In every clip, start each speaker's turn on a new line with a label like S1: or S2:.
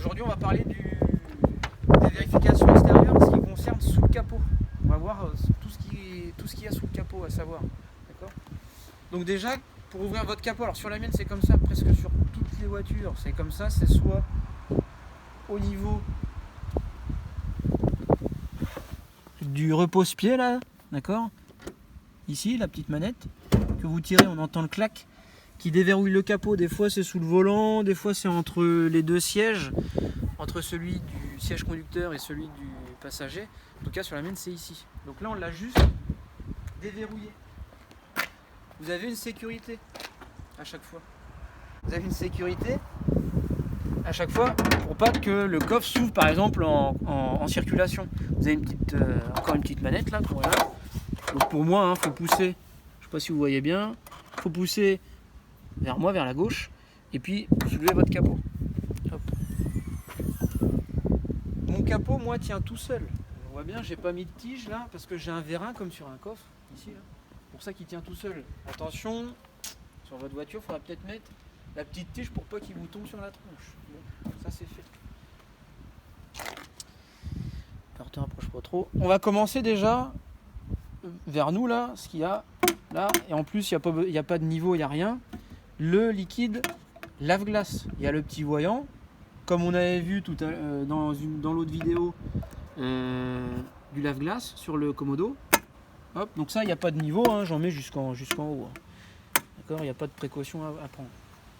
S1: Aujourd'hui, on va parler des vérifications extérieures, ce qui concerne sous le capot. On va voir tout ce qu'il y a sous le capot à savoir. D'accord ? Donc déjà, pour ouvrir votre capot, alors sur la mienne c'est comme ça, presque sur toutes les voitures, c'est comme ça, c'est soit au niveau du repose-pied là, d'accord ? Ici, la petite manette que vous tirez, on entend le clac qui déverrouille le capot. Des fois c'est sous le volant, des fois c'est entre les deux sièges, entre celui du siège conducteur et celui du passager. En tout cas sur la mienne c'est ici. Donc là on l'a juste déverrouillé. Vous avez une sécurité à chaque fois. Vous avez une sécurité à chaque fois pour pas que le coffre s'ouvre par exemple en circulation. Vous avez encore une petite manette là. Voilà. Donc pour moi, faut pousser. Je sais pas si vous voyez bien. Faut pousser vers moi, vers la gauche, et puis vous soulevez votre capot. Hop. Mon capot, moi, tient tout seul. On voit bien, j'ai pas mis de tige là parce que j'ai un vérin comme sur un coffre ici. Là. Pour ça qu'il tient tout seul. Attention, sur votre voiture, il faudra peut-être mettre la petite tige pour pas qu'il vous tombe sur la tronche. Bon, ça c'est fait. Alors, te rapproche pas trop. On va commencer déjà vers nous là, ce qu'il y a là, et en plus il n'y a pas de niveau, il n'y a rien. Le liquide lave-glace. Il y a le petit voyant, comme on avait vu tout dans l'autre vidéo du lave-glace sur le Commodo. Hop, donc ça, il n'y a pas de niveau, hein, j'en mets jusqu'en haut. Hein. D'accord, il n'y a pas de précaution à prendre.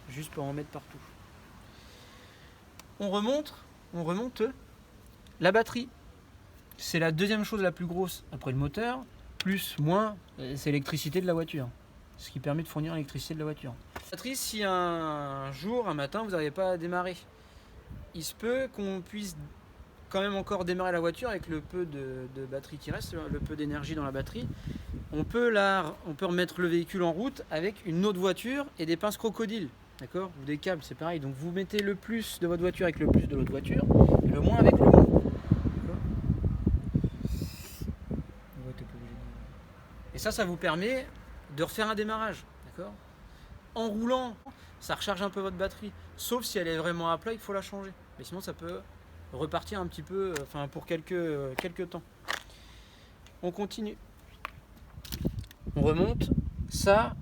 S1: Juste pour en mettre partout. On remonte la batterie. C'est la deuxième chose la plus grosse après le moteur, plus, moins, c'est l'électricité de la voiture. Ce qui permet de fournir l'électricité de la voiture. La batterie, si un jour, un matin, vous n'arrivez pas à démarrer, il se peut qu'on puisse quand même encore démarrer la voiture avec le peu de batterie qui reste, le peu d'énergie dans la batterie. On peut remettre le véhicule en route avec une autre voiture et des pinces crocodiles, d'accord, ou des câbles, c'est pareil. Donc vous mettez le plus de votre voiture avec le plus de l'autre voiture et le moins avec le moins. Et ça vous permet de refaire un démarrage, d'accord ? En roulant, ça recharge un peu votre batterie, sauf si elle est vraiment à plat, il faut la changer. Mais sinon, ça peut repartir un petit peu, pour quelques temps. On continue. On remonte. Ça,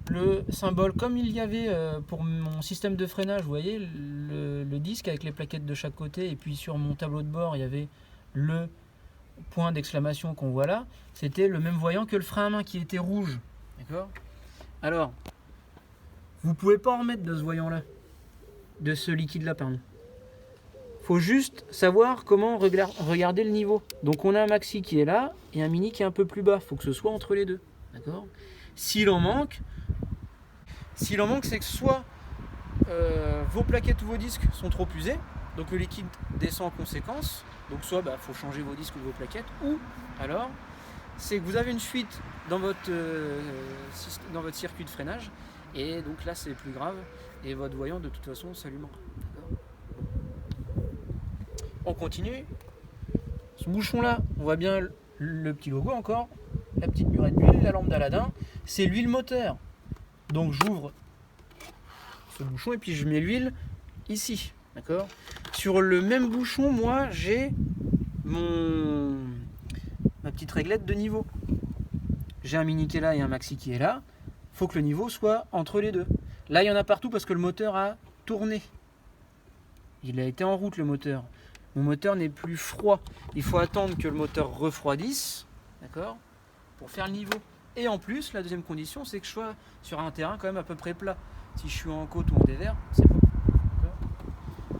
S1: le symbole, comme il y avait pour mon système de freinage, vous voyez, le disque avec les plaquettes de chaque côté, et puis sur mon tableau de bord, il y avait le point d'exclamation qu'on voit là, c'était le même voyant que le frein à main qui était rouge. D'accord ? Alors, vous pouvez pas en remettre de ce voyant-là, de ce liquide-là, pardon. Faut juste savoir comment regarder le niveau. Donc on a un maxi qui est là et un mini qui est un peu plus bas. Faut que ce soit entre les deux. D'accord ? S'il en manque, c'est que soit vos plaquettes ou vos disques sont trop usés, donc le liquide descend en conséquence. Donc soit faut changer vos disques ou vos plaquettes, ou alors c'est que vous avez une fuite dans votre circuit de freinage, et donc là c'est plus grave, et votre voyant de toute façon s'allumera. On continue. Ce bouchon là, on voit bien le petit logo encore, la petite murette d'huile, la lampe d'Aladin, c'est l'huile moteur. Donc j'ouvre ce bouchon et puis je mets l'huile ici. D'accord ? Sur le même bouchon, moi, j'ai ma petite réglette de niveau. J'ai un mini qui est là et un maxi qui est là. Il faut que le niveau soit entre les deux. Là, il y en a partout parce que le moteur a tourné. Il a été en route, le moteur. Mon moteur n'est plus froid. Il faut attendre que le moteur refroidisse, d'accord, pour faire le niveau. Et en plus, la deuxième condition, c'est que je sois sur un terrain quand même à peu près plat. Si je suis en côte ou en dévers, c'est pas.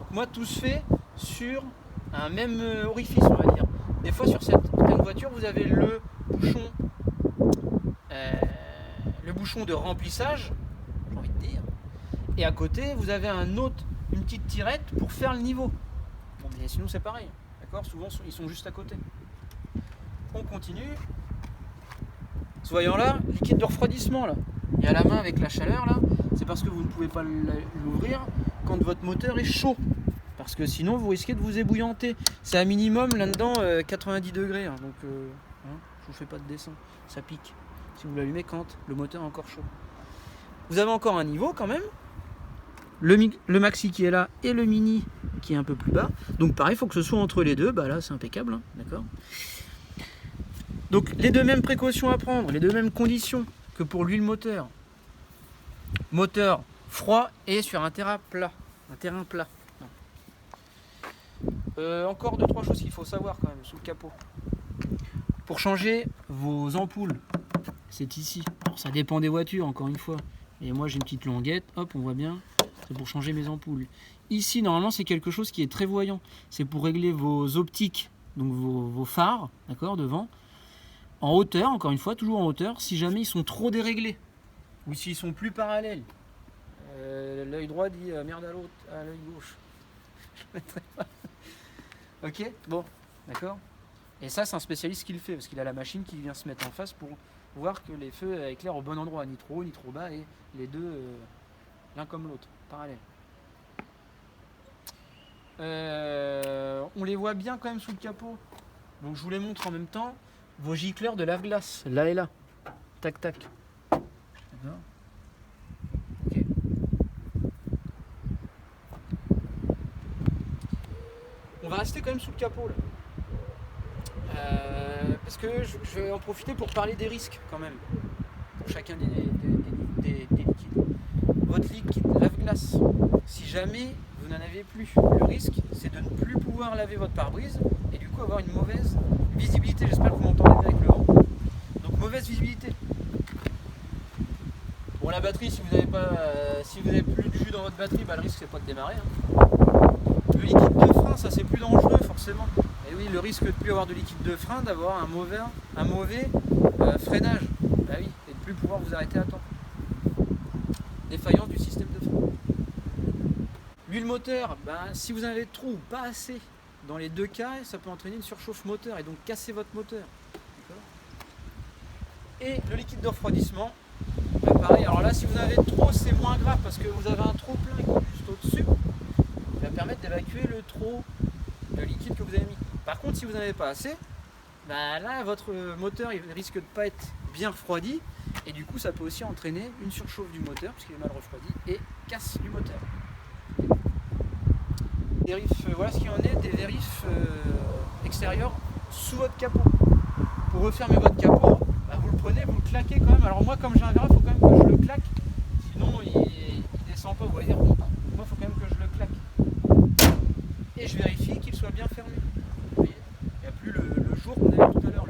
S1: Moi, tout se fait sur un même orifice, on va dire. Des fois, sur certaines voitures, vous avez le bouchon de remplissage, j'ai envie de dire, et à côté, vous avez une petite tirette pour faire le niveau. Bon, mais sinon, c'est pareil, d'accord ? Souvent, ils sont juste à côté. On continue. Ce voyant-là, liquide de refroidissement, là. Il y a la main avec la chaleur, là. C'est parce que vous ne pouvez pas l'ouvrir quand votre moteur est chaud. Parce que sinon, vous risquez de vous ébouillanter. C'est un minimum, là-dedans, 90 degrés. Hein, donc, je vous fais pas de dessin. Ça pique. Si vous l'allumez quand le moteur est encore chaud. Vous avez encore un niveau, quand même. Le maxi qui est là et le mini qui est un peu plus bas. Donc pareil, il faut que ce soit entre les deux. Bah là, c'est impeccable, hein, d'accord. Donc les deux mêmes précautions à prendre, les deux mêmes conditions que pour l'huile moteur. Moteur froid et sur un terrain plat. Encore 2-3 choses qu'il faut savoir quand même sous le capot. Pour changer vos ampoules, c'est ici. Alors ça dépend des voitures, encore une fois. Et moi j'ai une petite languette, hop, on voit bien. C'est pour changer mes ampoules. Ici, normalement, c'est quelque chose qui est très voyant. C'est pour régler vos optiques, donc vos phares, d'accord, devant. En hauteur, encore une fois, toujours en hauteur, si jamais ils sont trop déréglés. Ou s'ils sont plus parallèles. L'œil droit dit merde à l'autre, à l'œil gauche. Je ne mettrai pas. Ok, bon, d'accord. Et ça, c'est un spécialiste qui le fait, parce qu'il a la machine qui vient se mettre en face pour voir que les feux éclairent au bon endroit, ni trop haut, ni trop bas, et les deux, l'un comme l'autre, parallèles. On les voit bien quand même sous le capot. Donc je vous les montre en même temps. Vos gicleurs de lave-glace, là et là. Tac, tac. D'accord. Ok. On va rester quand même sous le capot là. Parce que je vais en profiter pour parler des risques quand même. Pour chacun des liquides. Votre liquide lave-glace, si jamais vous n'en avez plus, le risque c'est de ne plus pouvoir laver votre pare-brise et du coup avoir une mauvaise visibilité. J'espère que vous m'entendez bien avec le vent. Donc mauvaise visibilité. Bon, la batterie, si vous n'avez pas, si vous n'avez plus de jus dans votre batterie, bah, le risque c'est pas de démarrer. Hein. Le liquide de frein, ça c'est plus dangereux forcément. Et oui, le risque de ne plus avoir de liquide de frein, d'avoir un mauvais freinage. Bah oui, et de ne plus pouvoir vous arrêter à temps. Défaillance du système de frein. L'huile moteur, ben, si vous en avez trop ou pas assez, dans les deux cas, ça peut entraîner une surchauffe moteur et donc casser votre moteur. Et le liquide de refroidissement, ben pareil, alors là si vous en avez trop c'est moins grave parce que vous avez un trop plein qui est juste au-dessus, qui va permettre d'évacuer le trop de liquide que vous avez mis. Par contre si vous n'en avez pas assez, ben là votre moteur il risque de ne pas être bien refroidi et du coup ça peut aussi entraîner une surchauffe du moteur parce qu'il est mal refroidi et casse du moteur. Voilà ce qu'il en est des vérifs extérieurs sous votre capot. Pour refermer votre capot, bah vous le prenez, vous le claquez quand même. Alors moi comme j'ai un verre, il faut quand même que je le claque, sinon il descend pas, vous voyez. Moi il faut quand même que je le claque. Et je vérifie qu'il soit bien fermé. Il n'y a plus le jour qu'on avait tout à l'heure.